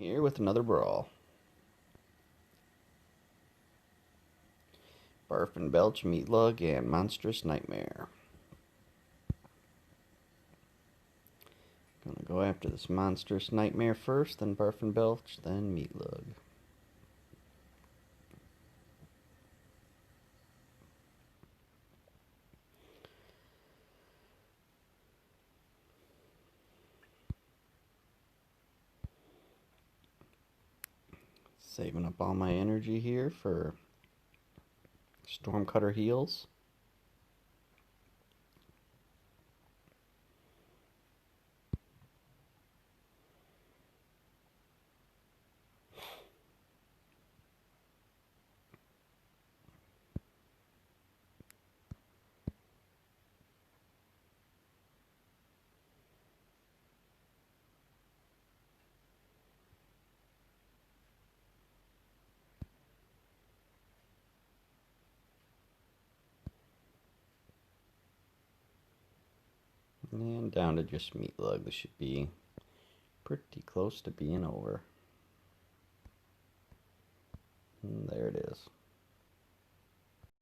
Here with another brawl. Barf Belch, Meatlug, and Monstrous Nightmare. Gonna go after this Monstrous Nightmare first, then Barf Belch, then Meatlug. Saving up all my energy here for Stormcutter heals. And down to just Meatlug. This should be pretty close to being over. And there it is.